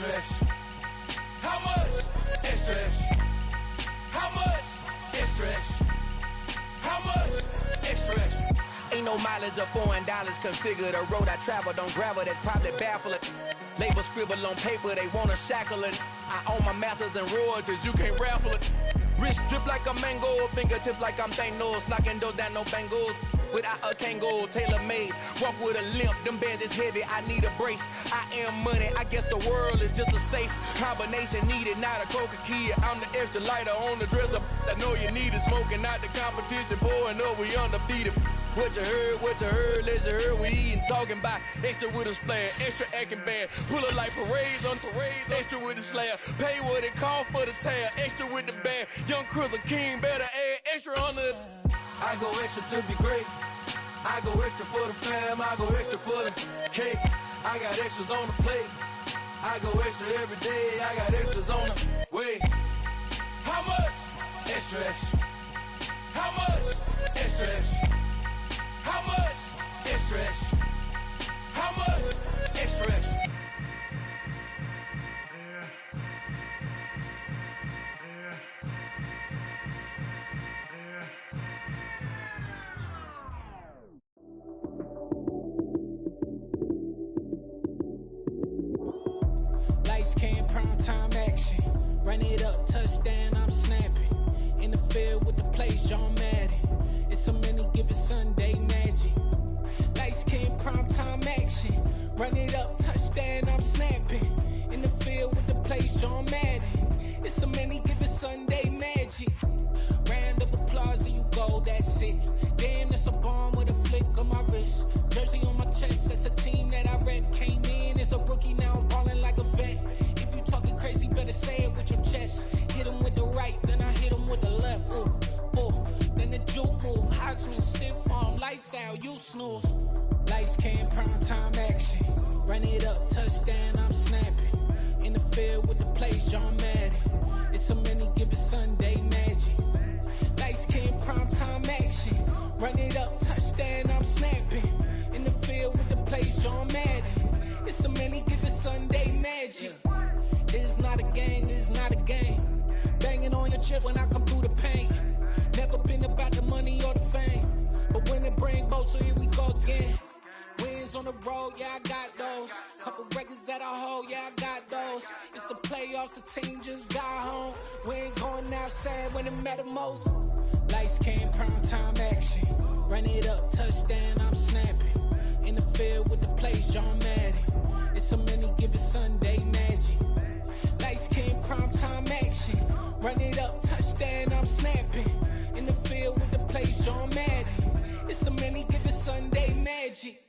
Extra, extra. How much? Extra, extra. How much? Extra, extra. How much? Extra, extra. Ain't no mileage of $4 configure the road I travel. Don't gravel, that probably baffle it. Label scribble on paper, they wanna shackle it. I own my masters and royalties, you can't raffle it. Wrist drip like a mango, fingertips like I'm Thanos. Knocking those down, no bangles. Without a Kango, tailor-made. Walk with a limp, them bands is heavy, I need a brace. I am money, I guess the world is just a safe combination needed, not a coca key. I'm the extra lighter on the dresser. I know you need it, smoking out the competition, pouring up, we undefeated. What you heard, let's heard, we eatin', talking about extra with a splash, extra acting bad. Pull it like parades on parades, extra with the slab. Pay what it cost for the tab, extra with the bag. Young Crizzle King, better add extra on the. I go extra to be great. I go extra for the fam, I go extra for the cake. I got extras on the plate. I go extra every day, I got extras on the way. How much? Extra, extra. How much? Extra, extra. How much? Extra, extra. How much? Extra, extra. Lights came, prime time action. Run it up, touchdown, I'm snapping. In the field with the plays, John Madden. It's so many, give it Sunday magic. Lights came, prime time action. Run it up, touchdown, I'm snapping. In the field with the plays, John Madden. It's so many, give it Sunday magic. Round of applause and you go, that's it. Damn, that's a bomb with a flick on my wrist. Jersey on my chest, that's a team that I rep. Came in as a rookie, now I'm ballin' like a vet. If you talking crazy, better say it with your chest. Hit him with the right, then I hit him with the left. Ooh, ooh. Then the juke move, Heisman stiff arm, lights out, you snooze. Lights came, prime time action. Run it up, touchdown, I'm snapping. In the field with the plays, John Madden. It's so many, give it Sunday magic. Lights came, prime time action. Run it up, touchdown, I'm snapping. In the field with the plays, John Madden. It's so many, give it Sunday magic. It's not a game, it's not a game. Banging on your chest when I come through the pain. Never been about the money or the fame. But when it bring both, so here we go again. Wins on the road, yeah, I got those. Couple records that I hold, yeah, I got those. It's the playoffs, the team just got home. We ain't going outside when it matter most. Lights came, prime time action. Run it up, touchdown, I'm snapping. In the field with the plays, John Madden. It's so many, give it Sunday magic. Lights came, prime time action. Run it up, touchdown, I'm snapping. In the field with the plays, John Madden. It's so many, give it Sunday magic.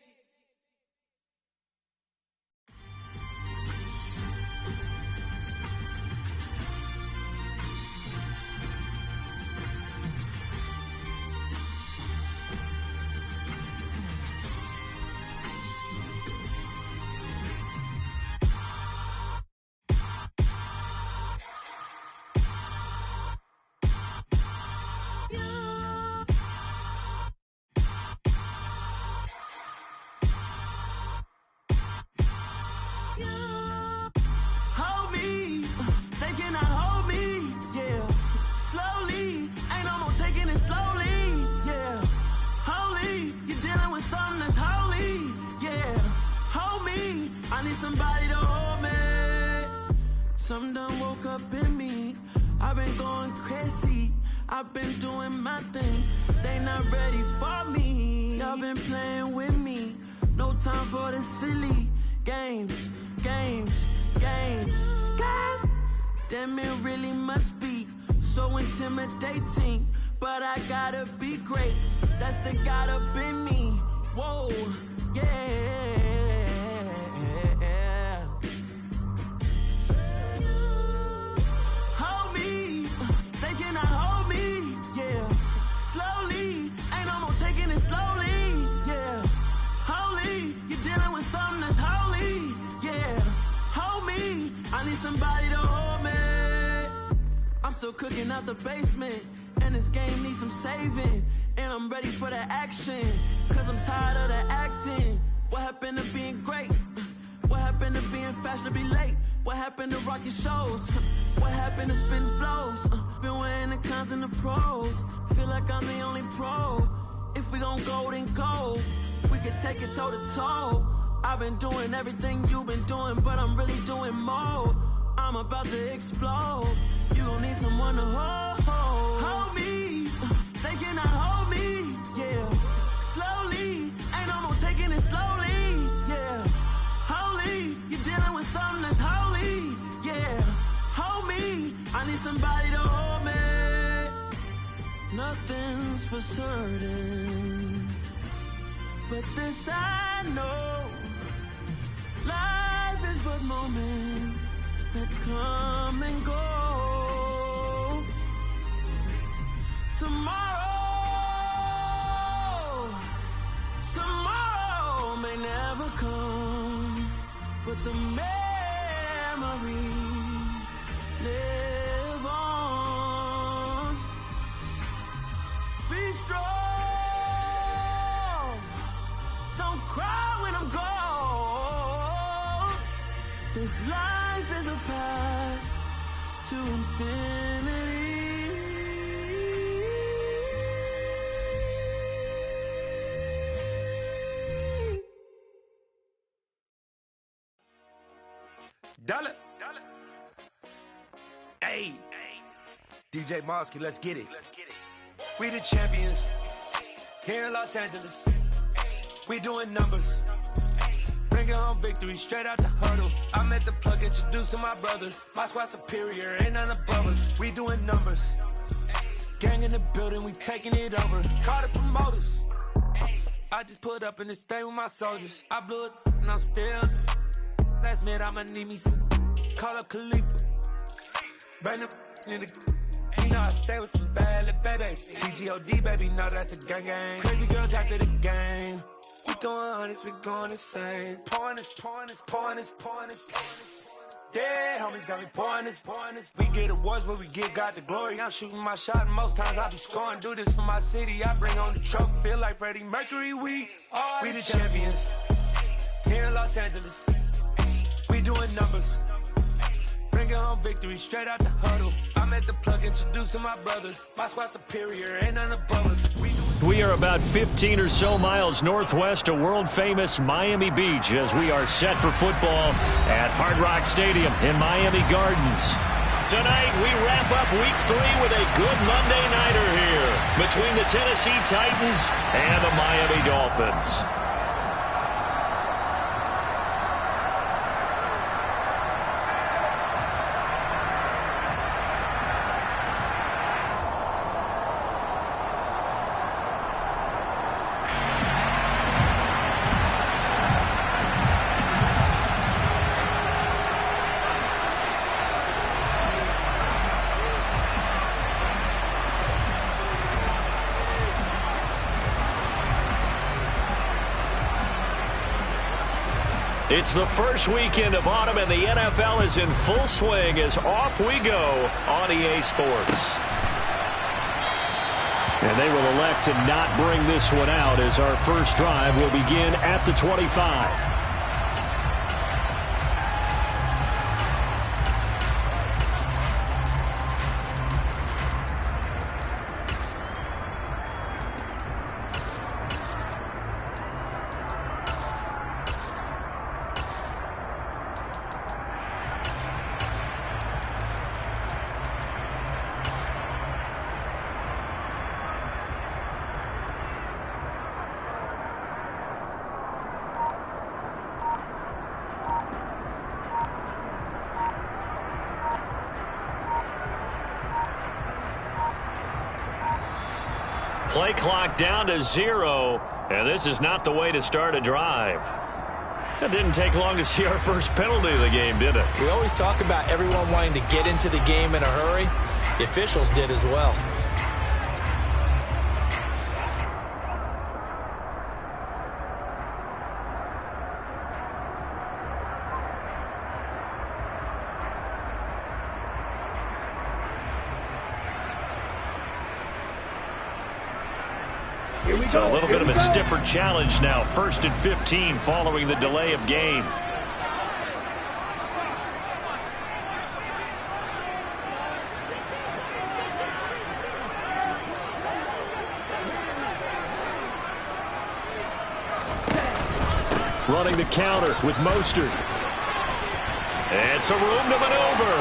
Something done woke up in me. I've been going crazy. I've been doing my thing. They not ready for me. Y'all been playing with me. No time for the silly games, games, games, games. Damn, it really must be so intimidating. But I gotta be great. That's the God up in me. Whoa, yeah. Somebody to hold me. I'm still cooking out the basement, and this game needs some saving. And I'm ready for the action, cause I'm tired of the acting. What happened to being great? What happened to being fashionably late? What happened to rocking shows? What happened to spin flows? Been weighing the cons and the pros. Feel like I'm the only pro. If we gon' go, then go. We can take it toe to toe. I've been doing everything you've been doing, but I'm really doing more. I'm about to explode. You gon' need someone to hold me. They cannot hold me, yeah. Slowly, ain't no more taking it slowly, yeah. Holy, you're dealing with something that's holy, yeah. Hold me, I need somebody to hold me. Nothing's for certain, but this I know. Life is but moments that come and go. Tomorrow may never come, but the memories live on. Be strong, don't cry when I'm gone. This life is a path to infinity. Dollar. Hey, DJ Mosky, let's get it. We the champions here in Los Angeles. We doing numbers. Bringing home victory straight out the huddle. I met the plug, introduced to my brother. My squad superior, ain't none above us. We doing numbers. Gang in the building, we taking it over. Call the promoters. I just put up in this thing with my soldiers. I blew it and I'm still. Last minute I'ma need me some. Call up Khalifa. Bring them in the. You know I stay with some bad little baby. TGOD baby, know that's a gang gang. Crazy girls after the game. We going honest, we going insane. Pouring this. Yeah, homies got me pouring this. We get awards where we give God the glory. I'm shooting my shot and most times I be scoring. Do this for my city, I bring on the trophy. Feel like Freddie Mercury, we the champions here in Los Angeles. We doing numbers. Bringing home victory straight out the huddle. I met the plug, introduced to my brother. My squad superior, ain't none above us. We are about 15 or so miles northwest of world-famous Miami Beach as we are set for football at Hard Rock Stadium in Miami Gardens. Tonight, we wrap up Week 3 with a good Monday nighter here between the Tennessee Titans and the Miami Dolphins. It's the first weekend of autumn, and the NFL is in full swing as off we go on EA Sports. And they will elect to not bring this one out as our first drive will begin at the 25. Play clock down to 0, and this is not the way to start a drive. It didn't take long to see our first penalty of the game, did it? We always talk about everyone wanting to get into the game in a hurry. The officials did as well. It's a little bit of a stiffer challenge now. 1st and 15 following the delay of game. running the counter with Mostert. It's a room to maneuver.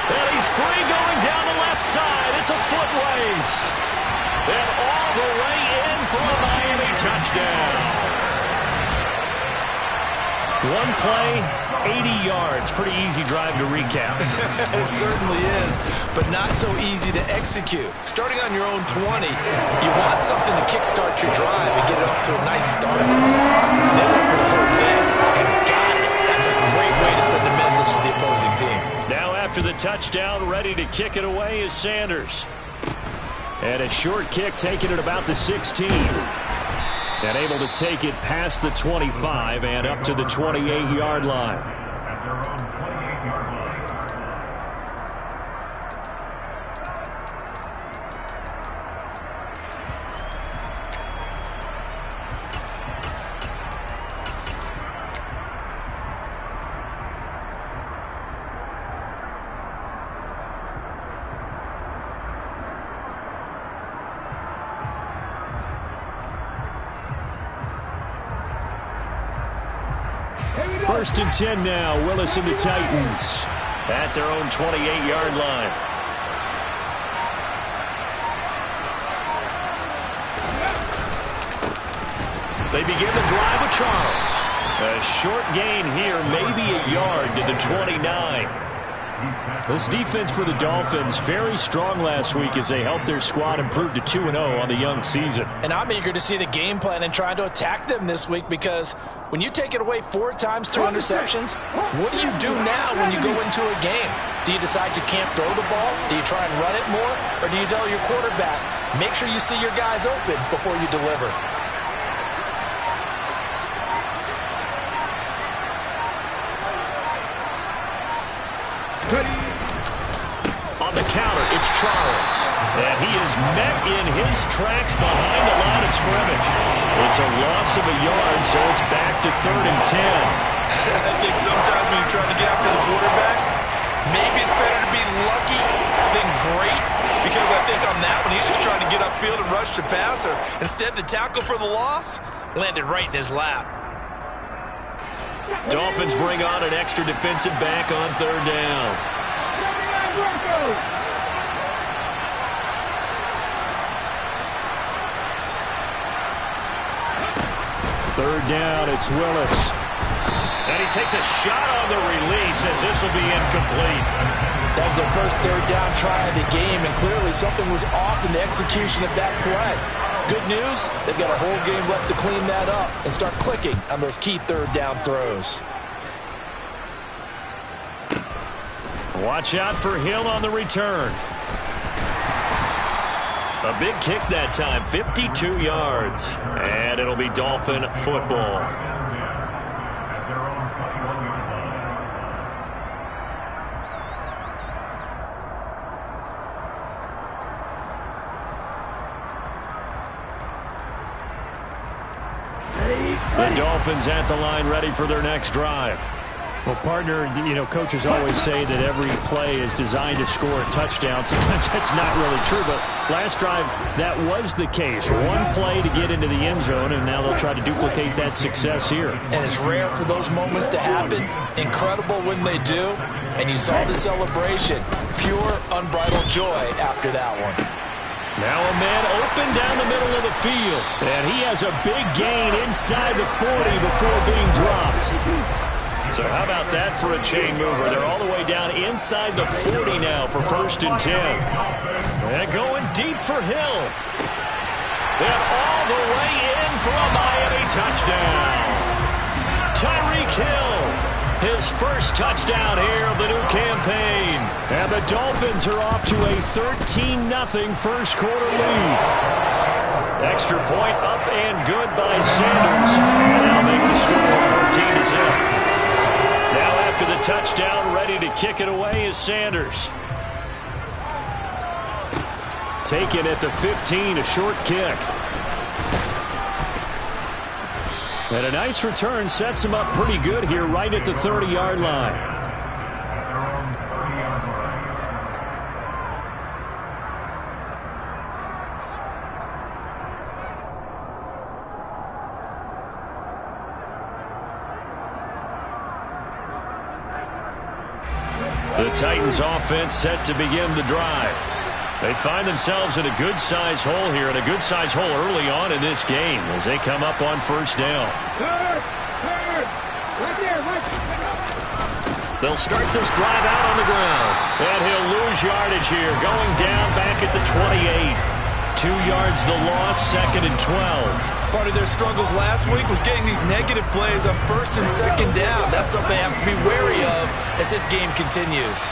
And he's free going down the left side. It's a foot race. And all the way in for a Miami touchdown. One play, 80 yards. Pretty easy drive to recap. It certainly is, but not so easy to execute. Starting on your own 20, you want something to kickstart your drive and get it off to a nice start. They went for the whole thing and got it. That's a great way to send a message to the opposing team. Now after the touchdown, ready to kick it away is Sanders. And a short kick taken at about the 16. And able to take it past the 25 and up to the 28-yard line. First and 10 now. Willis and the Titans at their own 28-yard line. They begin the drive with Charles. A short gain here, maybe a yard to the 29. This defense for the Dolphins, very strong last week as they helped their squad improve to 2-0 on the young season. And I'm eager to see the game plan and trying to attack them this week, because when you take it away 4 times through interceptions, what do you do now when you go into a game? Do you decide you can't throw the ball? Do you try and run it more? Or do you tell your quarterback, make sure you see your guys open before you deliver? On the counter, it's Charles. And he is met in his tracks behind the line of scrimmage. It's a loss of a yard, so it's back to 3rd and 10. I think sometimes when you're trying to get after the quarterback, maybe it's better to be lucky than great. Because I think on that one, he's just trying to get upfield and rush the passer. Instead, the tackle for the loss landed right in his lap. Dolphins bring on an extra defensive back on 3rd down. Third down, it's Willis. And he takes a shot on the release as this will be incomplete. That was their first 3rd down try of the game, and clearly something was off in the execution of that play. Good news, they've got a whole game left to clean that up and start clicking on those key 3rd down throws. Watch out for Hill on the return. A big kick that time, 52 yards. And it'll be Dolphin football. The Dolphins at the line, ready for their next drive. Well, partner, you know, coaches always say that every play is designed to score a touchdown. Sometimes that's not really true, but last drive, that was the case. One play to get into the end zone, and now they'll try to duplicate that success here. And it's rare for those moments to happen. Incredible when they do. And you saw the celebration. Pure, unbridled joy after that one. Now a man open down the middle of the field. And he has a big gain inside the 40 before being dropped. So how about that for a chain mover? They're all the way down inside the 40 now for 1st and 10. And going deep for Hill. And all the way in for a Miami touchdown. Tyreek Hill, his first touchdown here of the new campaign. And the Dolphins are off to a 13-0 first quarter lead. Extra point up and good by Sanders. And they'll make the score 14-0. Now after the touchdown, ready to kick it away is Sanders. Taken at the 15, a short kick. And a nice return sets him up pretty good here right at the 30-yard line. The Titans offense set to begin the drive. They find themselves in a good-sized hole here, and a good-sized hole early on in this game as they come up on first down. They'll start this drive out on the ground, and he'll lose yardage here, going down back at the 28. 2 yards the loss, 2nd and 12. Part of their struggles last week was getting these negative plays on 1st and 2nd down. That's something they have to be wary of as this game continues.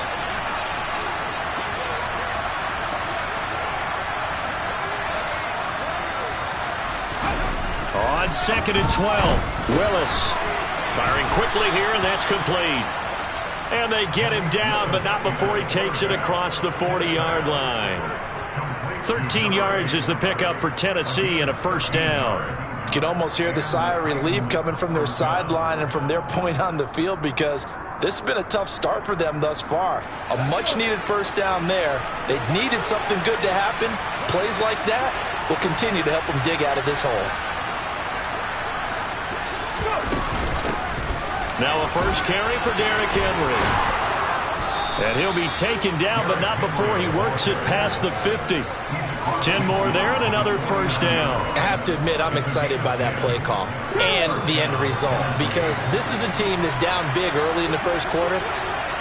On 2nd and 12, Willis firing quickly here, and that's complete. And they get him down, but not before he takes it across the 40-yard line. 13 yards is the pickup for Tennessee and a first down. You can almost hear the sigh of relief coming from their sideline and from their point on the field, because this has been a tough start for them thus far. A much-needed first down there. They needed something good to happen. Plays like that will continue to help them dig out of this hole. Now a first carry for Derrick Henry. And he'll be taken down, but not before he works it past the 50. 10 more there and another first down. I have to admit, I'm excited by that play call and the end result, because this is a team that's down big early in the first quarter,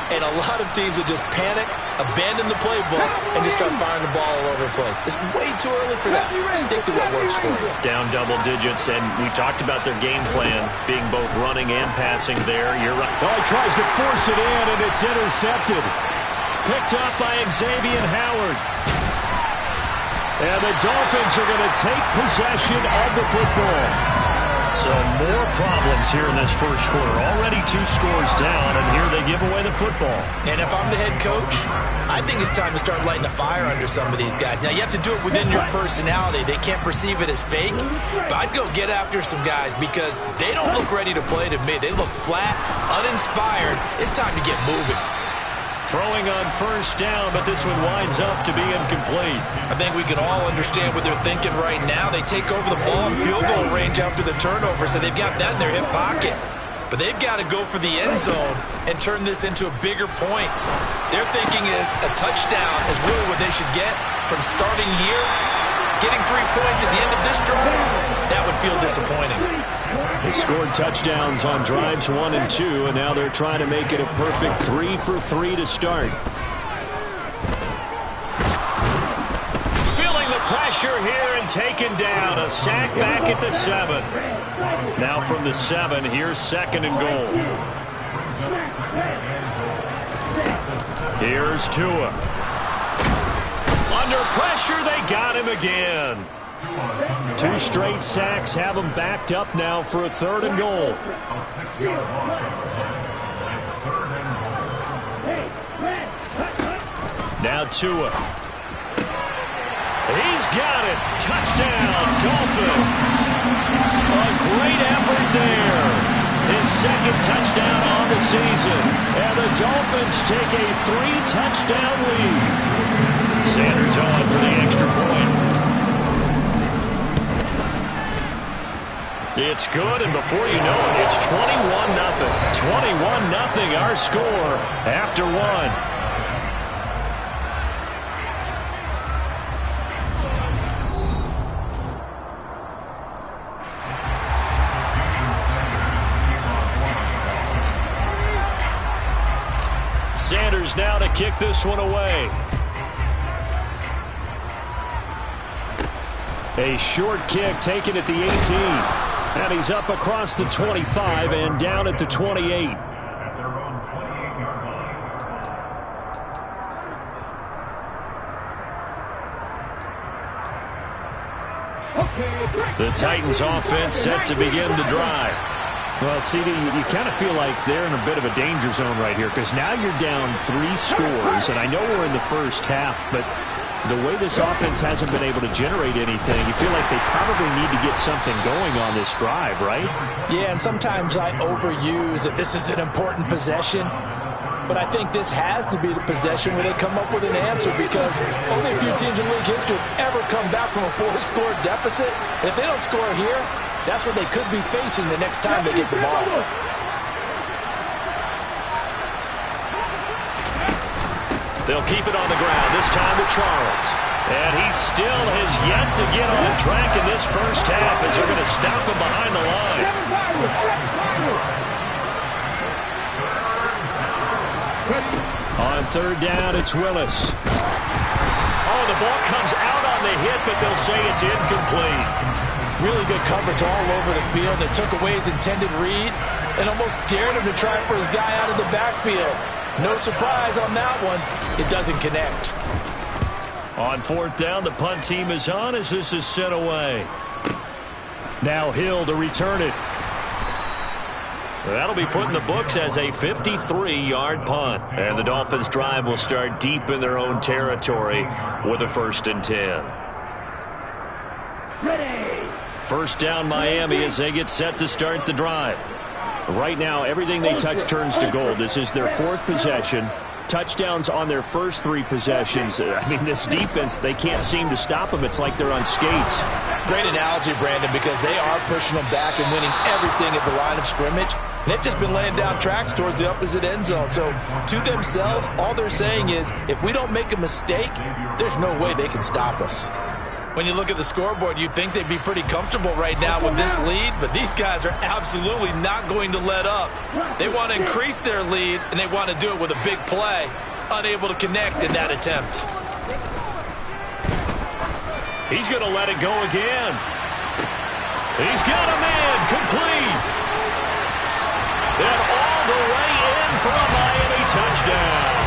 and a lot of teams that just panic, abandon the playbook, and just start firing the ball all over the place. It's way too early for that. Stick to what works for you. Down double digits, and we talked about their game plan being both running and passing there. You're right. Oh, he tries to force it in, and it's intercepted. Picked up by Xavier Howard. And the Dolphins are going to take possession of the football. So more problems here in this first quarter. Already 2 scores down, and here they give away the football. And if I'm the head coach, I think it's time to start lighting a fire under some of these guys. Now, you have to do it within your personality. They can't perceive it as fake. But I'd go get after some guys, because they don't look ready to play to me. They look flat, uninspired. It's time to get moving. Throwing on first down, but this one winds up to be incomplete. I think we can all understand what they're thinking right now. They take over the ball in field goal range after the turnover, so they've got that in their hip pocket. But they've got to go for the end zone and turn this into a bigger point. Their thinking is a touchdown is really what they should get from starting here. Getting 3 points at the end of this drive, that would feel disappointing. They scored touchdowns on drives 1 and 2, and now they're trying to make it a perfect 3 for 3 to start. Feeling the pressure here and taken down. A sack back at the 7. Now from the 7, here's 2nd and goal. Here's Tua. Under pressure, they got him again. 2 straight sacks have them backed up now for a 3rd and goal. Now Tua. He's got it. Touchdown, Dolphins. A great effort there. His 2nd touchdown on the season. And the Dolphins take a 3-touchdown lead. Sanders on for the extra point. It's good, and before you know it, it's 21-0. 21-0 our score after 1. Sanders now to kick this one away. A short kick taken at the 18. And he's up across the 25 and down at the 28. The Titans offense set to begin the drive. Well, CD, you kind of feel like they're in a bit of a danger zone right here, because now you're down 3 scores, and I know we're in the first half, but the way this offense hasn't been able to generate anything, you feel like they probably need to get something going on this drive, right? Yeah, and sometimes I overuse that this is an important possession, but I think this has to be the possession where they come up with an answer, because only a few teams in league history have ever come back from a 4-score deficit. And if they don't score here, that's what they could be facing the next time they get the ball. They'll keep it on the ground, this time with Charles. And he still has yet to get on track in this first half as they're going to stop him behind the line. On third down, it's Willis. Oh, the ball comes out on the hit, but they'll say it's incomplete. Really good coverage all over the field. It took away his intended read and almost dared him to try for his guy out of the backfield. No surprise on that one. It doesn't connect. On fourth down, the punt team is on as this is sent away. Now Hill to return it. That'll be put in the books as a 53-yard punt. And the Dolphins' drive will start deep in their own territory with a 1st and 10. Ready. First down, Miami, as they get set to start the drive. Right now, everything they touch turns to gold. This is their 4th possession. Touchdowns on their first 3 possessions. I mean, this defense, they can't seem to stop them. It's like they're on skates. Great analogy, Brandon, because they are pushing them back and winning everything at the line of scrimmage. And they've just been laying down tracks towards the opposite end zone. So to themselves, all they're saying is, if we don't make a mistake, there's no way they can stop us. When you look at the scoreboard, you'd think they'd be pretty comfortable right now with this lead, but these guys are absolutely not going to let up. They want to increase their lead, and they want to do it with a big play. Unable to connect in that attempt. He's going to let it go again. He's got a man complete. And all the way in for a Miami touchdown.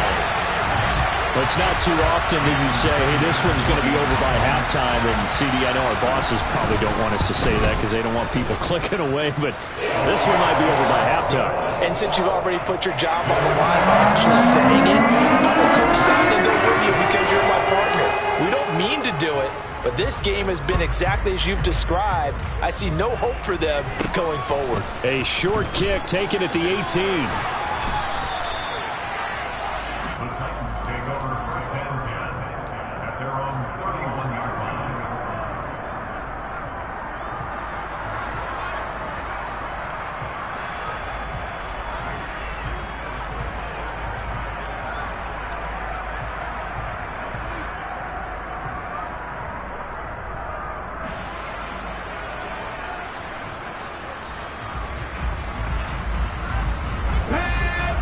It's not too often that you say, hey, this one's going to be over by halftime. And, CD, I know our bosses probably don't want us to say that because they don't want people clicking away. But this one might be over by halftime. And since you've already put your job on the line by actually saying it, I will co-sign and go with you because you're my partner. We don't mean to do it, but this game has been exactly as you've described. I see no hope for them going forward. A short kick taken at the 18.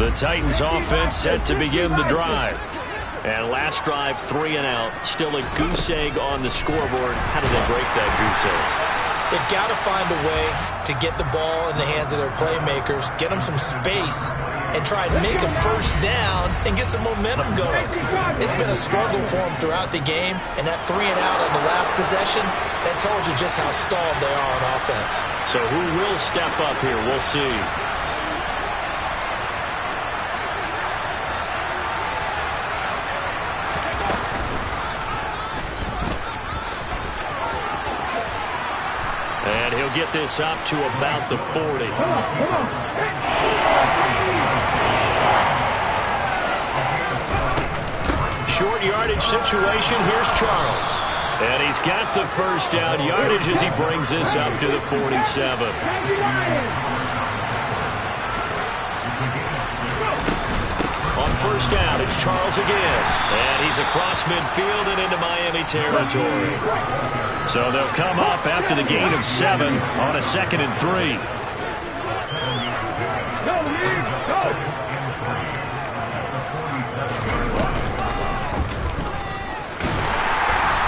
The Titans offense set to begin the drive. And last drive, 3 and out. Still a goose egg on the scoreboard. How do they break that goose egg? They've got to find a way to get the ball in the hands of their playmakers, get them some space, and try and make a first down and get some momentum going. It's been a struggle for them throughout the game, and that 3 and out on the last possession, that told you just how stalled they are on offense. So who will step up here? We'll see. And he'll get this up to about the 40. Short yardage situation. Here's Charles. And he's got the first down yardage as he brings this up to the 47. On first down, it's Charles again. And he's across midfield and into Miami territory. So they'll come up after the gain of 7 on a 2nd and 3.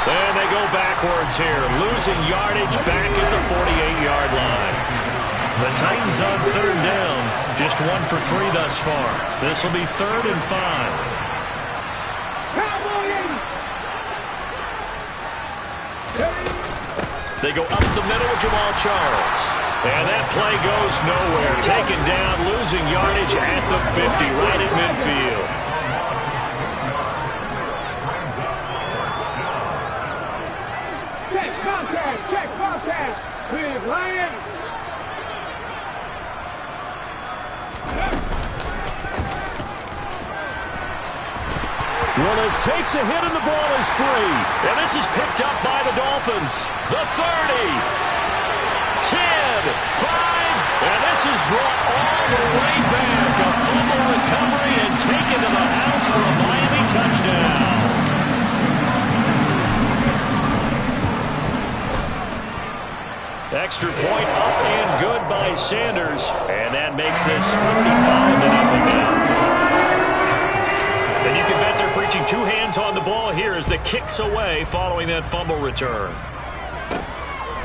And they go backwards here, losing yardage back at the 48-yard line. The Titans on third down, just 1 for 3 thus far. This will be 3rd and 5. They go up the middle with Jamal Charles. And that play goes nowhere. Taken down, losing yardage at the 50, right at midfield. Check contact, Clear, Lion. Willis takes a hit and the ball is free. And this is picked up by the Dolphins. The 30, 10, 5, and this is brought all the way back. A fumble recovery and taken to the house for a Miami touchdown. Extra point up and good by Sanders. And that makes this 35-0 now. And you can bet they're preaching two hands on the ball here as the kick's away following that fumble return.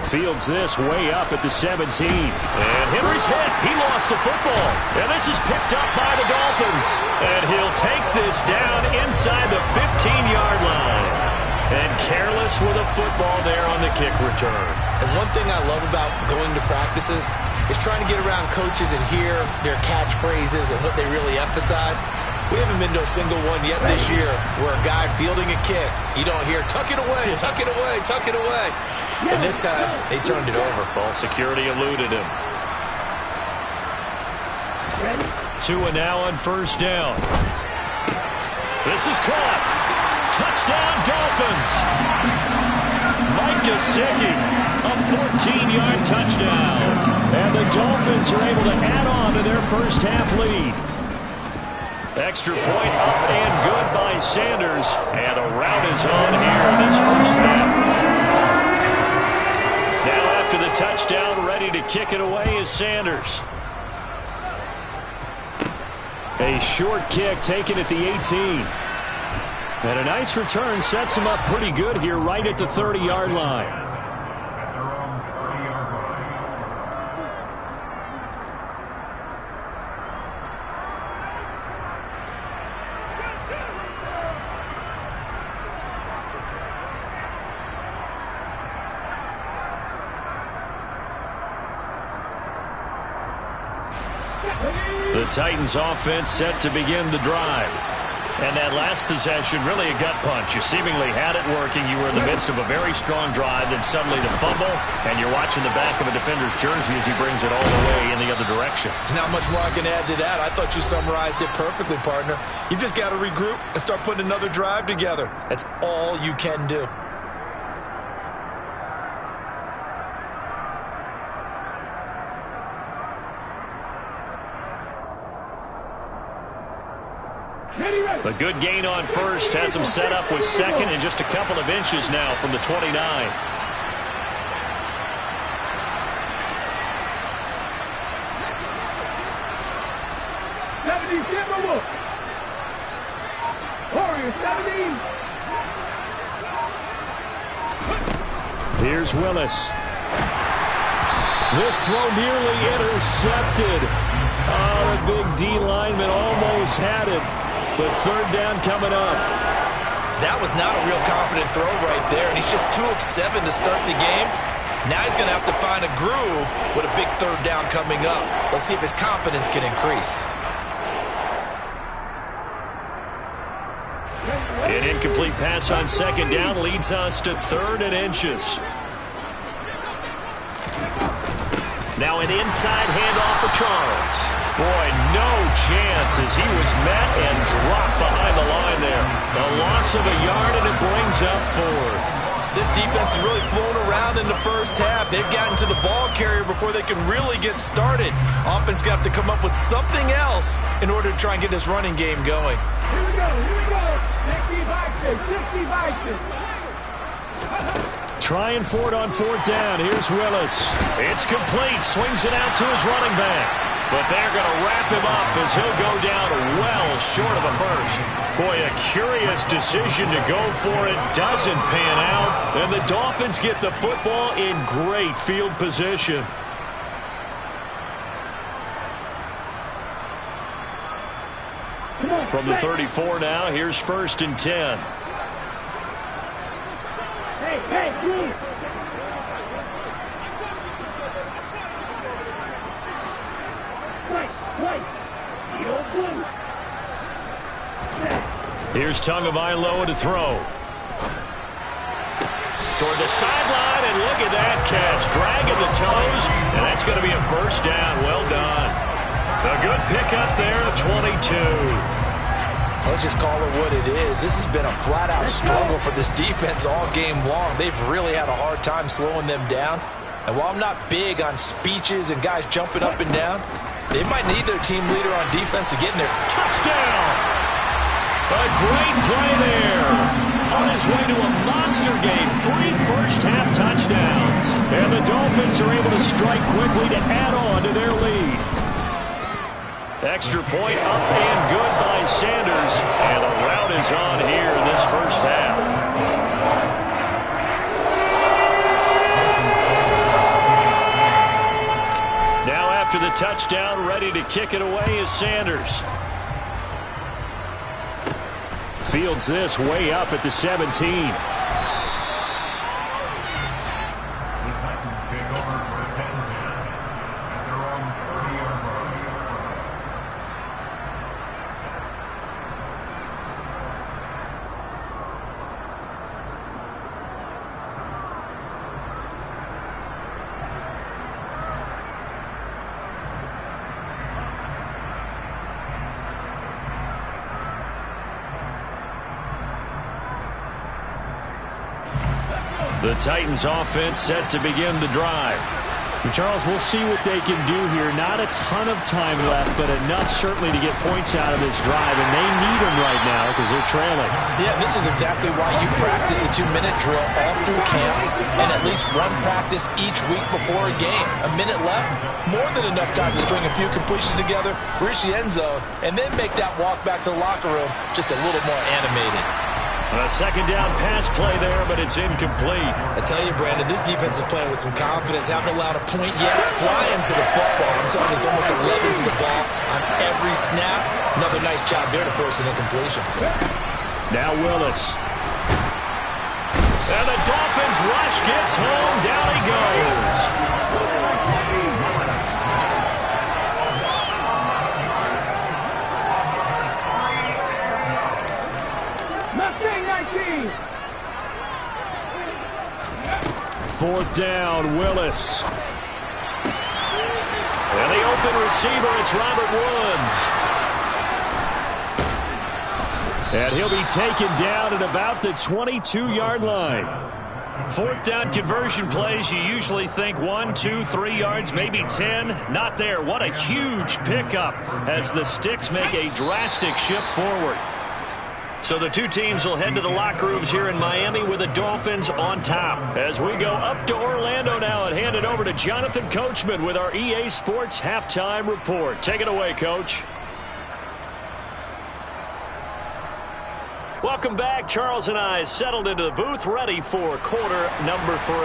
Fields this way up at the 17. And Henry's hit. He lost the football. And this is picked up by the Dolphins. And he'll take this down inside the 15-yard line. And careless with a football there on the kick return. And one thing I love about going to practices is trying to get around coaches and hear their catchphrases and what they really emphasize. We haven't been to a single one yet this year where a guy fielding a kick, you don't hear, tuck it away, tuck it away, tuck it away. And this time, they turned it over. Ball security eluded him. 2 and now on first down. This is caught. Touchdown, Dolphins. Mike Gesicki, a 14-yard touchdown. And the Dolphins are able to add on to their first half lead. Extra point up and good by Sanders. And a rout is on here in this first half. Now after the touchdown, ready to kick it away is Sanders. A short kick taken at the 18. And a nice return sets him up pretty good here right at the 30-yard line. The Titans offense set to begin the drive. And that last possession, really a gut punch. You seemingly had it working. You were in the midst of a very strong drive, then suddenly the fumble, and you're watching the back of a defender's jersey as he brings it all the way in the other direction. There's not much more I can add to that. I thought you summarized it perfectly, partner. You've just got to regroup and start putting another drive together. That's all you can do. A good gain on first has him set up with second and just a couple of inches now from the 29. Here's Willis. This throw nearly intercepted. Oh, the big D lineman almost had it. But third down coming up. That was not a real confident throw right there, and he's just 2 of 7 to start the game. Now he's going to have to find a groove with a big third down coming up. Let's see if his confidence can increase. An incomplete pass on second down leads us to 3rd and inches. Now an inside handoff for Charles. Boy, no chance as he was met and dropped behind the line there. A loss of a yard, and it brings up 4th. This defense has really flown around in the first half. They've gotten to the ball carrier before they can really get started. Offense going to have to come up with something else in order to try and get this running game going. Here we go, here we go. 50 Vikings. Trying for it on 4th down. Here's Willis. It's complete. Swings it out to his running back. But they're going to wrap him up as he'll go down well short of a first. Boy, a curious decision to go for it. Doesn't pan out. And the Dolphins get the football in great field position. From the 34 now, here's 1st and 10. Hey, please. Here's Tagovailoa to throw. Toward the sideline, and look at that catch. Dragging the toes, and that's going to be a first down. Well done. A good pickup there at 22. Let's just call it what it is. This has been a flat-out struggle for this defense all game long. They've really had a hard time slowing them down. And while I'm not big on speeches and guys jumping up and down, they might need their team leader on defense to get in there. Touchdown! A great play there. on his way to a monster game. 3 first-half touchdowns. And the Dolphins are able to strike quickly to add on to their lead. Extra point up and good by Sanders. And a rout is on here in this first half. Now after the touchdown, ready to kick it away is Sanders. Fields this way up at the 17. The Titans offense set to begin the drive. And Charles, we'll see what they can do here. Not a ton of time left, but enough certainly to get points out of this drive, and they need them right now because they're trailing. Yeah, this is exactly why you practice a 2-minute drill all through camp and at least one practice each week before a game. A minute left, more than enough time to string a few completions together, reach the end zone, and then make that walk back to the locker room just a little more animated. A second down pass play there, but it's incomplete. I tell you, Brandon, this defense is playing with some confidence. Haven't allowed a point yet. Flying to the football. I'm telling you, it's almost 11 to the ball on every snap. Another nice job there to force an incompletion. Now Willis. And the Dolphins rush gets home. Down he goes. Fourth down, Willis. And the open receiver, it's Robert Woods. And he'll be taken down at about the 22-yard line. Fourth down conversion plays, you usually think 1, 2, 3 yards, maybe 10. Not there. What a huge pickup as the Sticks make a drastic shift forward. So the two teams will head to the locker rooms here in Miami with the Dolphins on top. As we go up to Orlando now and hand it over to Jonathan Coachman with our EA Sports Halftime Report. Take it away, Coach. Welcome back. Charles and I settled into the booth, ready for quarter number 3.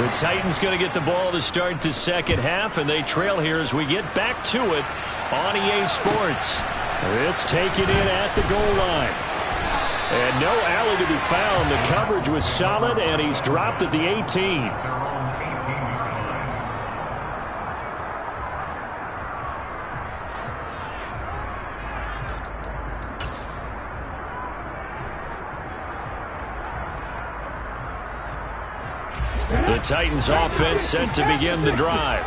The Titans going to get the ball to start the second half, and they trail here as we get back to it on EA Sports. This taken in at the goal line. And no alley to be found. The coverage was solid, and he's dropped at the 18. The Titans offense set to begin the drive.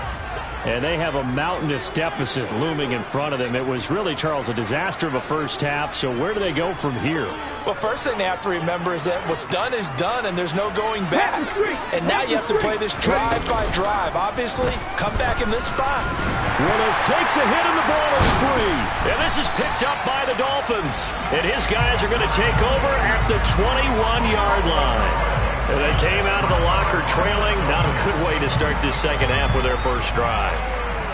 And they have a mountainous deficit looming in front of them. It was really, Charles, a disaster of a first half. So where do they go from here? Well, first thing they have to remember is that what's done is done, and there's no going back. And now you have to play this drive by drive. Obviously, come back in this spot. Willis takes a hit, and the ball is free. And this is picked up by the Dolphins. And his guys are going to take over at the 21-yard line. And they came out of the locker trailing. Not a good way to start this second half with their first drive.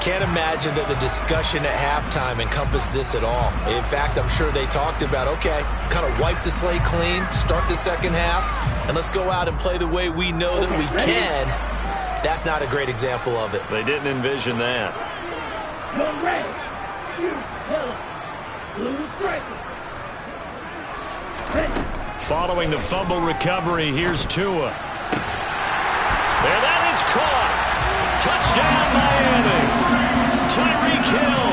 Can't imagine that the discussion at halftime encompassed this at all. In fact, I'm sure they talked about, okay, kind of wipe the slate clean, start the second half, and let's go out and play the way we know that we can. That's not a great example of it. They didn't envision that. Following the fumble recovery, here's Tua. And that is caught. Touchdown, Miami. Tyreek Hill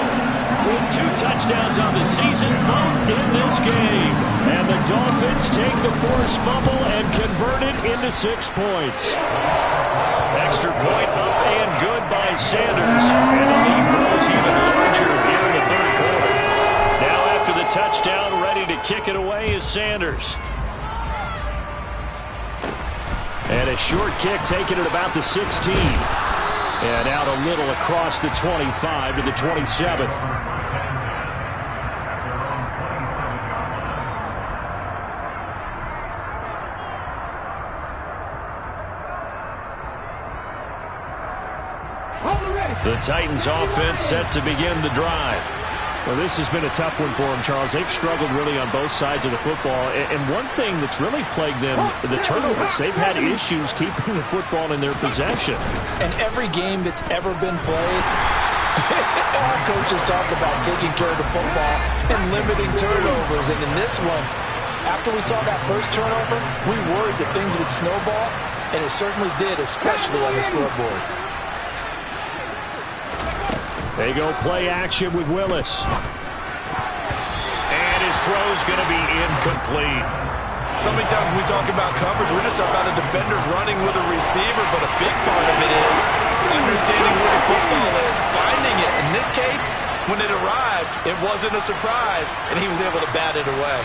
with 2 touchdowns on the season, both in this game. And the Dolphins take the forced fumble and convert it into 6 points. Extra point up and good by Sanders. And the lead grows even larger here in the third quarter. Now after the touchdown, ready to kick it away is Sanders. And a short kick taken at about the 16. And out a little across the 25 to the 27. The Titans offense set to begin the drive. Well, this has been a tough one for them, Charles. They've struggled really on both sides of the football. And one thing that's really plagued them, the turnovers. They've had issues keeping the football in their possession. And every game that's ever been played, all coaches talk about taking care of the football and limiting turnovers. And in this one, after we saw that first turnover, we worried that things would snowball, and it certainly did, especially on the scoreboard. They go play action with Willis. And his throw's going to be incomplete. So many times when we talk about coverage, we're just about a defender running with a receiver, but a big part of it is understanding where the football is, finding it. In this case, when it arrived, it wasn't a surprise, and he was able to bat it away.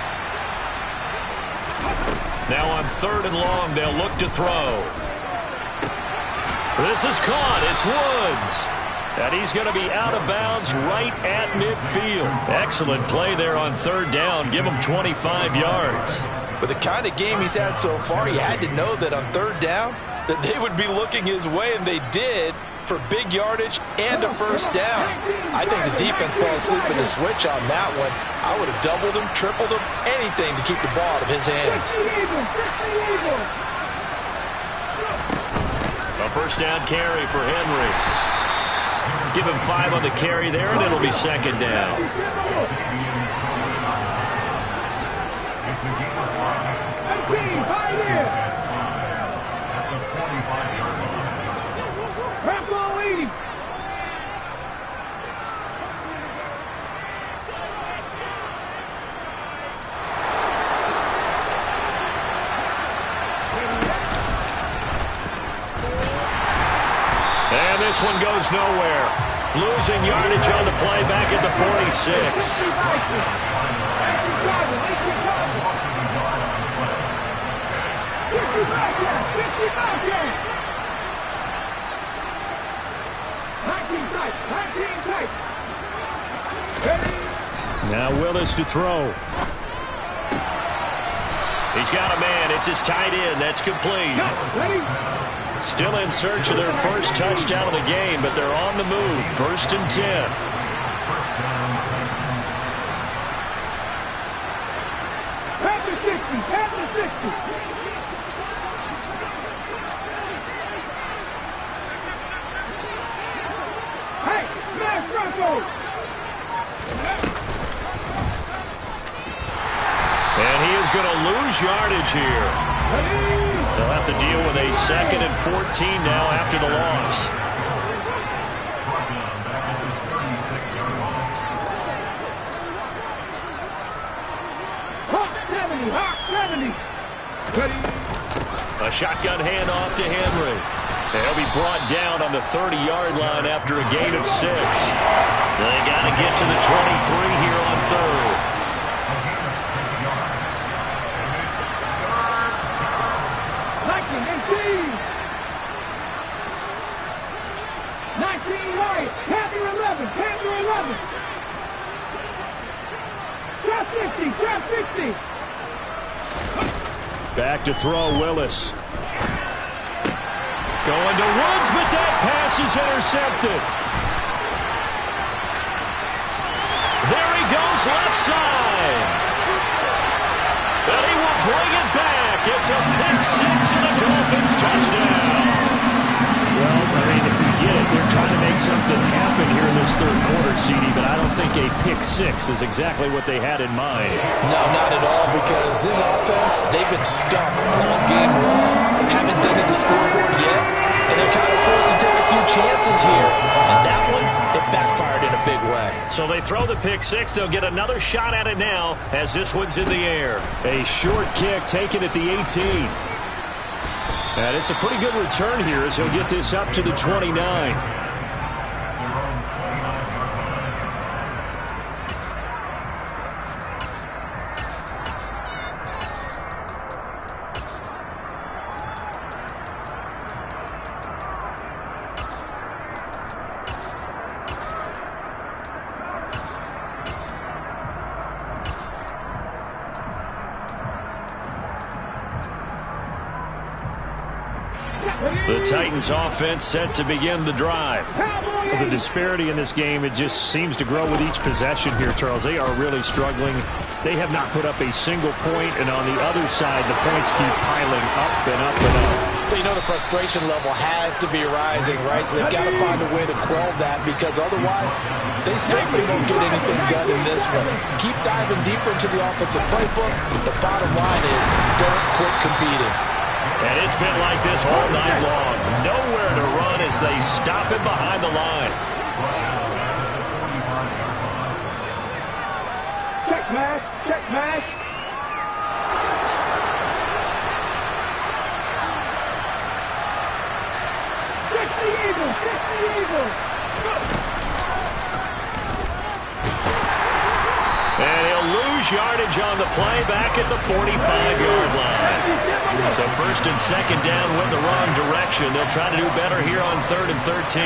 Now on 3rd and long, they'll look to throw. This is caught. It's Woods. And he's going to be out of bounds right at midfield. Excellent play there on 3rd down. Give him 25 yards. With the kind of game he's had so far, you had to know that on 3rd down that they would be looking his way, and they did, for big yardage and a first down. I think the defense fell asleep with the switch on that one. I would have doubled him, tripled him, anything to keep the ball out of his hands. A first down carry for Henry. Give him 5 on the carry there, and it'll be 2nd down. And this one goes nowhere. Losing yardage on the play back at the 46. Now Willis to throw. He's got a man. It's his tight end. That's complete. Still in search of their first touchdown of the game, but they're on the move. 1st and 10. After 60. Hey, smash Bronco! And he is going to lose yardage here. They'll have to deal with a 2nd and 14 now after the loss. A shotgun handoff to Henry. They'll be brought down on the 30-yard line after a gain of 6. They got to get to the 23 here on 3rd. Back to throw, Willis. Going to Woods, but that pass is intercepted. There he goes, left side. And he will bring it back. It's a pick-6 and a Dolphins touchdown. Well, I mean, we get it. They're trying to make something happen here in this 3rd quarter, CD, but I don't think a pick-6 is exactly what they had in mind. No, not at all, because this offense, they've been stuck all game long. Haven't done it to scoreboard yet, and they're kind of forced to take a few chances here. And that one, it backfired in a big way. So they throw the pick-6. They'll get another shot at it now as this one's in the air. A short kick taken at the 18. And it's a pretty good return here as he'll get this up to the 29. Ready? The Titans offense set to begin the drive. The disparity in this game, it just seems to grow with each possession here, Charles. They are really struggling. They have not put up a single point, and on the other side, the points keep piling up and up and up. So you know the frustration level has to be rising, right? So they've got to find a way to quell that, because otherwise they certainly won't get anything done in this one. Keep diving deeper into the offensive playbook. The bottom line is don't quit competing. And it's been like this all night long. Nowhere to run as they stop him behind the line. Check mash, check mash. Check the eagle, check the eagle. And he'll lose yardage on the play back at the 45-yard line. So first and second down went the wrong direction. They'll try to do better here on 3rd and 13.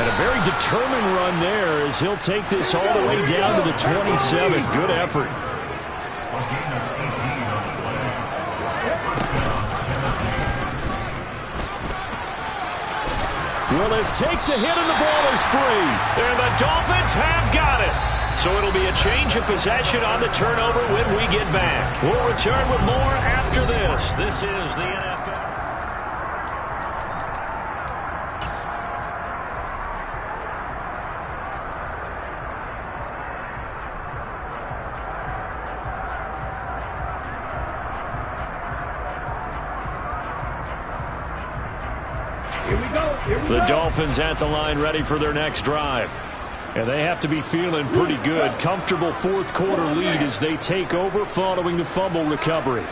And a very determined run there as he'll take this all the way down to the 27. Good effort. Willis takes a hit and the ball is free. And the Dolphins have got it. So it'll be a change of possession on the turnover when we get back. We'll return with more after this. This is the NFL. The Dolphins at the line ready for their next drive. And they have to be feeling pretty good. Comfortable fourth quarter lead as they take over following the fumble recovery.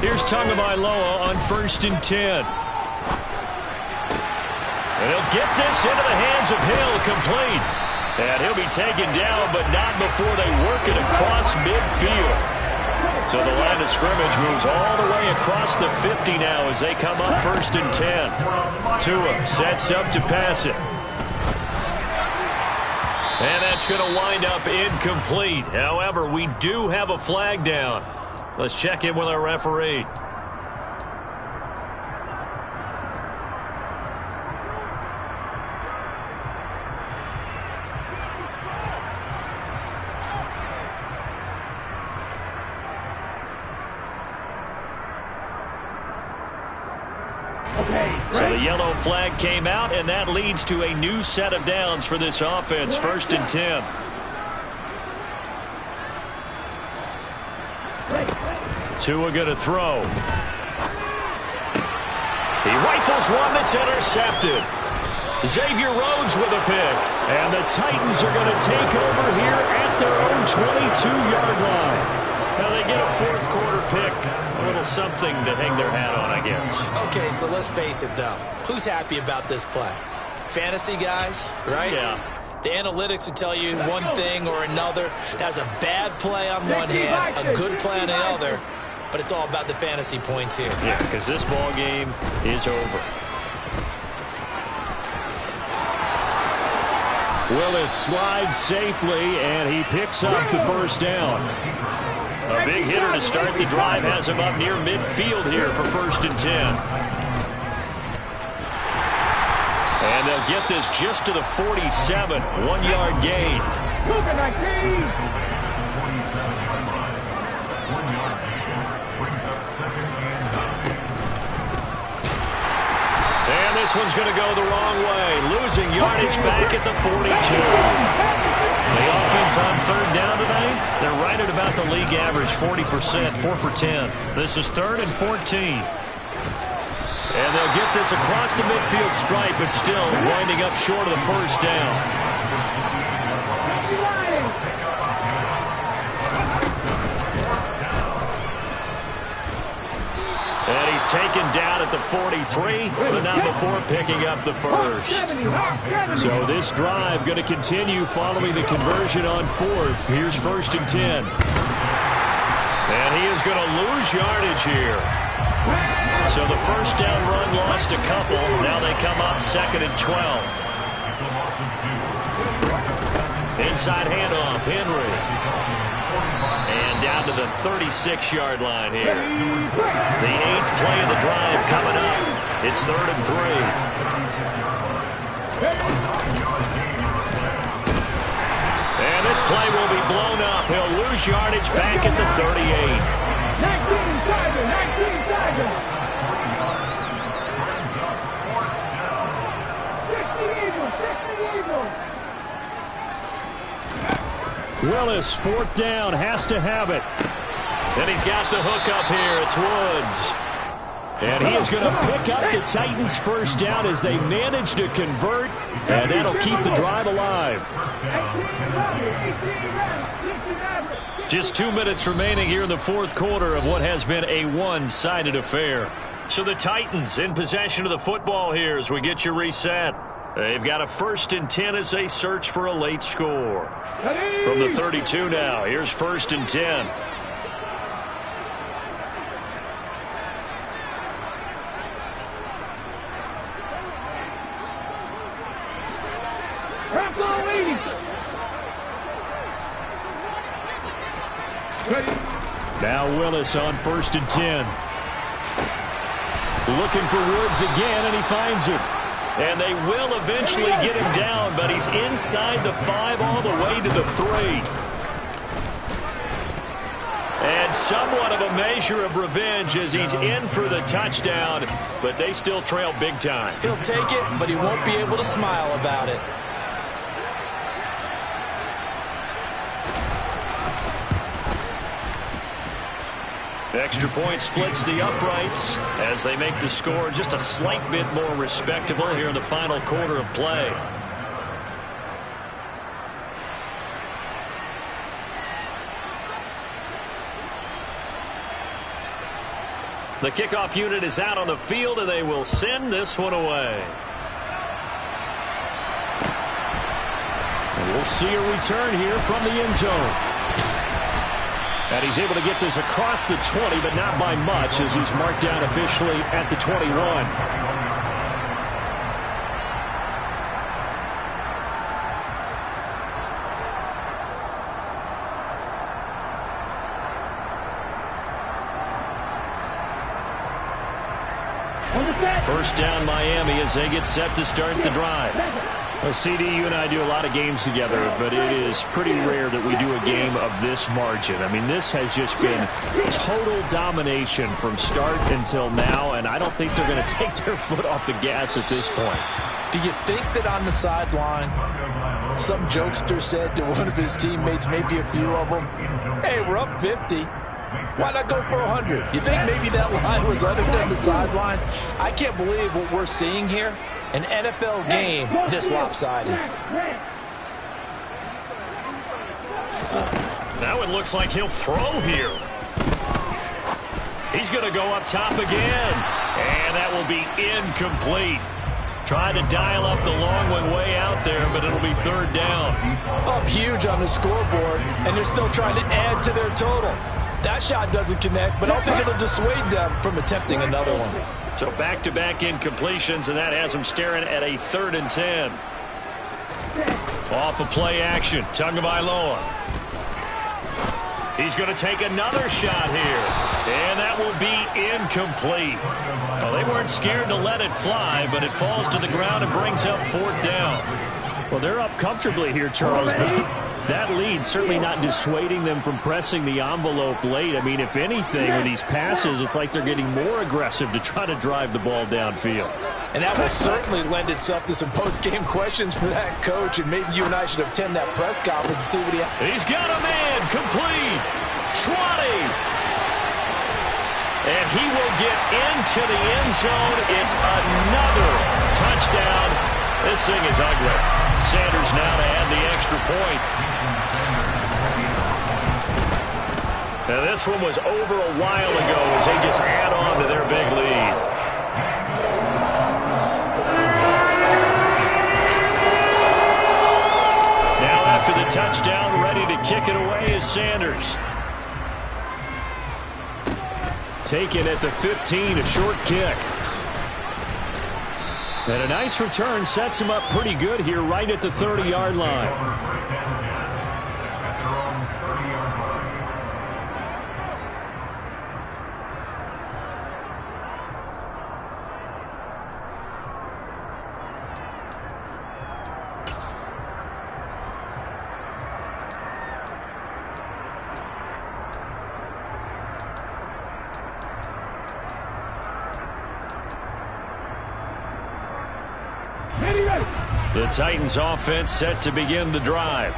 Here's Tagovailoa on 1st and 10. And he'll get this into the hands of Hill, complete. And he'll be taken down, but not before they work it across midfield. So the line of scrimmage moves all the way across the 50 now as they come up 1st and 10. Tua sets up to pass it. And that's going to wind up incomplete. However, we do have a flag down. Let's check in with our referee. So the yellow flag came out, and that leads to a new set of downs for this offense. 1st and 10. Tua going to throw. He rifles one that's intercepted. Xavier Rhodes with a pick. And the Titans are going to take over here at their own 22-yard line. Now they get a fourth quarter pick. A little something to hang their hat on, I guess. Okay, so let's face it, though. Who's happy about this play? Fantasy guys, right? Yeah. The analytics will tell you one thing or another. That's a bad play on one hand, a good play on the other, but it's all about the fantasy points here. Yeah, because this ball game is over. Willis slides safely, and he picks up the first down. A big hitter to start the drive has him up near midfield here for 1st and 10. And they'll get this just to the 47. 1-yard gain. And this one's going to go the wrong way. Losing yardage back at the 42. The offense on 3rd down tonight, they're right at about the league average, 40%, 4 for 10. This is 3rd and 14. And they'll get this across the midfield stripe, but still winding up short of the first down. And he's taken down at the 43, but not before picking up the first. So this drive going to continue following the conversion on 4th. Here's 1st and 10. And he is going to lose yardage here. So the first down run lost a couple. Now they come up 2nd and 12. Inside handoff, Henry. And down to the 36-yard line here. The 8th play of the drive coming up. It's 3rd and 3. And this play will be blown up. He'll lose yardage back at the 38. 19 Tiger, 19 Tiger. 60 Eagles, 60 Eagles. Willis, 4th down, has to have it. And he's got the hook up here. It's Woods. And he is going to pick up the Titans' 1st down as they manage to convert, and that'll keep the drive alive. Just 2 minutes remaining here in the 4th quarter of what has been a one-sided affair. So the Titans in possession of the football here as we get you reset. They've got a 1st and 10 as they search for a late score. From the 32 now, here's 1st and 10. Now Willis on 1st and 10. Looking for Woods again, and he finds him. And they will eventually get him down, but he's inside the 5 all the way to the 3. And somewhat of a measure of revenge as he's in for the touchdown, but they still trail big time. He'll take it, but he won't be able to smile about it. The extra point splits the uprights as they make the score just a slight bit more respectable here in the final quarter of play. The kickoff unit is out on the field, and they will send this one away. And we'll see a return here from the end zone. And he's able to get this across the 20, but not by much as he's marked down officially at the 21. First down Miami as they get set to start the drive. Well, CD, you and I do a lot of games together, but it is pretty rare that we do a game of this margin. I mean, this has just been total domination from start until now, and I don't think they're going to take their foot off the gas at this point. Do you think that on the sideline, some jokester said to one of his teammates, maybe a few of them, hey, we're up 50. Why not go for 100? You think maybe that line was uttered on the sideline? I can't believe what we're seeing here. An NFL game this lopsided. Now it looks like he'll throw here. He's going to go up top again. And that will be incomplete. Trying to dial up the long one way out there, but it'll be 3rd down. Up huge on the scoreboard, and they're still trying to add to their total. That shot doesn't connect, but I don't think it'll dissuade them from attempting another one. So back-to-back incompletions, and that has them staring at a 3rd and 10. Off of play action, Tagovailoa. He's going to take another shot here, and that will be incomplete. Well, they weren't scared to let it fly, but it falls to the ground and brings up 4th down. Well, they're up comfortably here, Charles, but that lead certainly not dissuading them from pressing the envelope late. I mean, if anything, with these passes, it's like they're getting more aggressive to try to drive the ball downfield. And that will certainly lend itself to some post-game questions for that coach, and maybe you and I should attend that press conference to see what he has. He's got a man, complete, 20. And he will get into the end zone. It's another touchdown. This thing is ugly. Sanders now to add the extra point. Now this one was over a while ago as they just add on to their big lead. Now after the touchdown, ready to kick it away is Sanders. Taken at the 15, a short kick. And a nice return sets him up pretty good here right at the 30-yard line. The Titans offense set to begin the drive.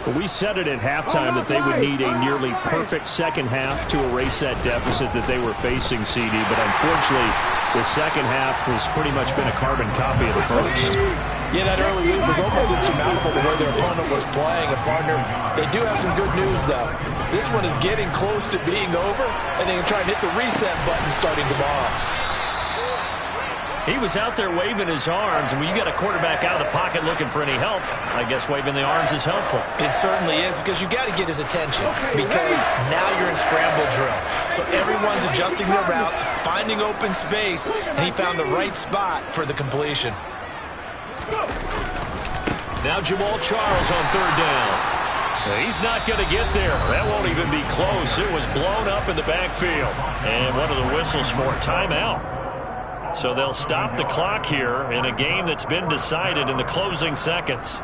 Well, we said it at halftime that they would need a nearly perfect second half to erase that deficit that they were facing, CD. But unfortunately, the second half has pretty much been a carbon copy of the first. Yeah, that early lead was almost insurmountable the way their opponent was playing. And, partner, they do have some good news, though. This one is getting close to being over, and they can try and hit the reset button starting tomorrow. He was out there waving his arms, and when you got a quarterback out of the pocket looking for any help, I guess waving the arms is helpful. It certainly is, because you got to get his attention, because now you're in scramble drill. So everyone's adjusting their routes, finding open space, and he found the right spot for the completion. Now Jamal Charles on third down. He's not going to get there. That won't even be close. It was blown up in the backfield. And one of the whistles for a timeout. So they'll stop the clock here in a game that's been decided in the closing seconds.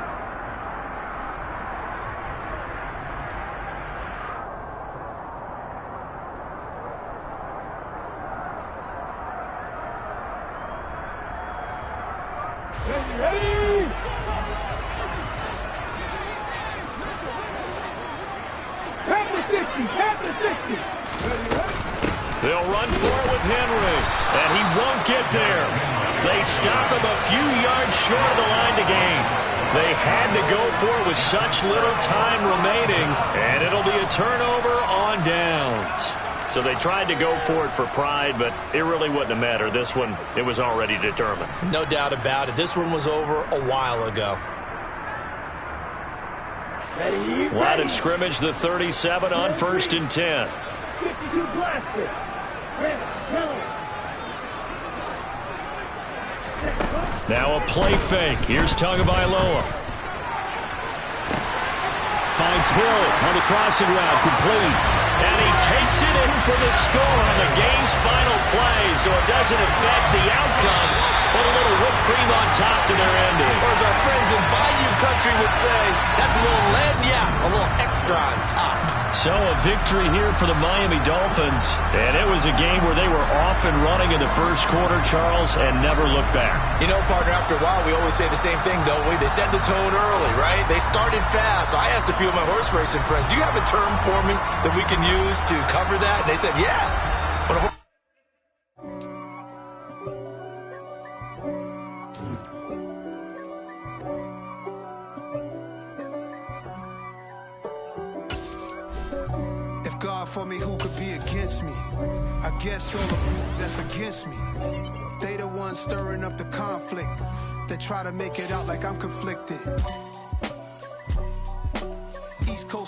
They'll run for it with Henry, and he won't get there. They stop him a few yards short of the line to gain. They had to go for it with such little time remaining, and it'll be a turnover on downs. So they tried to go for it for pride, but it really wouldn't have mattered. This one, it was already determined. No doubt about it. This one was over a while ago. Line of scrimmage, the 37 on 1st and 10. 52 blaster. Now a play fake. Here's Tagovailoa. Finds Hill on the crossing route, complete. And he takes it in for the score on the game's final play, so it doesn't affect the outcome, but a little whipped cream on top to their ending. Or as our friends in Bayou Country would say, that's a little lagniappe, a little extra on top. So a victory here for the Miami Dolphins, and it was a game where they were off and running in the first quarter, Charles, and never looked back. You know, partner, after a while, we always say the same thing, don't we? They set the tone early, right? They started fast. So I asked a few of my horse racing friends, do you have a term for me that we can use to cover that? And they said, yeah. For me, who could be against me? I guess all the that's against me. They the ones stirring up the conflict. They try to make it out like I'm conflicted.